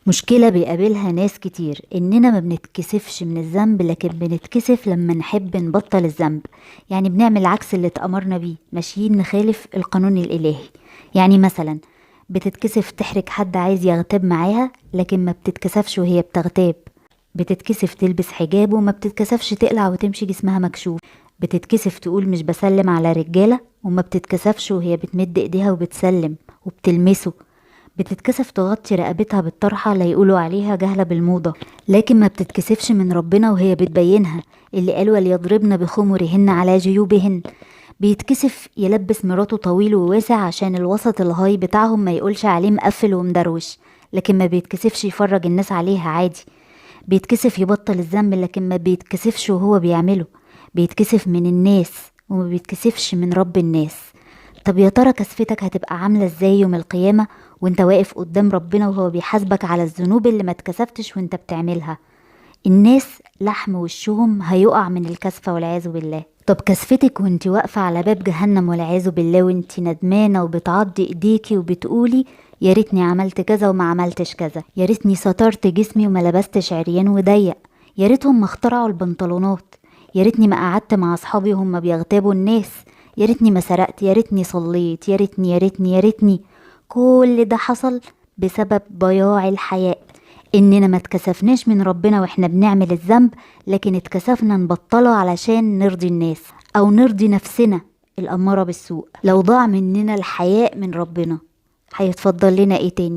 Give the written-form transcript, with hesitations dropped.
مشكلة بيقابلها ناس كتير إننا ما بنتكسفش من الذنب، لكن بنتكسف لما نحب نبطل الذنب. يعني بنعمل عكس اللي اتأمرنا بيه، ماشيين نخالف القانون الإلهي. يعني مثلا بتتكسف تحرج حد عايز يغتاب معاها، لكن ما بتتكسفش وهي بتغتاب. بتتكسف تلبس حجاب وما بتتكسفش تقلع وتمشي جسمها مكشوف. بتتكسف تقول مش بسلم على رجالة وما بتتكسفش وهي بتمد ايديها وبتسلم وبتلمسه. بتتكسف تغطي رقبتها بالطرحة لا يقولوا عليها جهلة بالموضة، لكن ما بتتكسفش من ربنا وهي بتبينها، اللي قال وليضربن بخمرهن على جيوبهن. بيتكسف يلبس مراته طويل وواسع عشان الوسط الهاي بتاعهم ما يقولش عليه مقفل ومدروش، لكن ما بيتكسفش يفرج الناس عليها عادي. بيتكسف يبطل الذنب لكن ما بيتكسفش وهو بيعمله. بيتكسف من الناس وما بيتكسفش من رب الناس. طب يا ترى كسفتك هتبقى عاملة ازاي يوم القيامة وانت واقف قدام ربنا وهو بيحاسبك على الذنوب اللي ما اتكسفتش وانت بتعملها؟ الناس لحم وشهم هيقع من الكسفة والعياذ بالله. طب كسفتك وانت واقفة على باب جهنم والعياذ بالله، وانت ندمانة وبتعضي ايديكي وبتقولي يا ريتني عملت كذا وما عملتش كذا، يا ريتني سترت جسمي وما لبستش عريان وضيق، يا ريتهم ما اخترعوا البنطلونات، يا ريتني ما قعدت مع اصحابي وهم بيغتابوا الناس، يا ريتني ما سرقت، يا ريتني صليت، يا ريتني يا ريتني يا ريتني. كل ده حصل بسبب ضياع الحياء. اننا ما اتكسفناش من ربنا واحنا بنعمل الذنب، لكن اتكسفنا نبطله علشان نرضي الناس او نرضي نفسنا الاماره بالسوء. لو ضاع مننا الحياء من ربنا هيتفضل لنا ايه تاني؟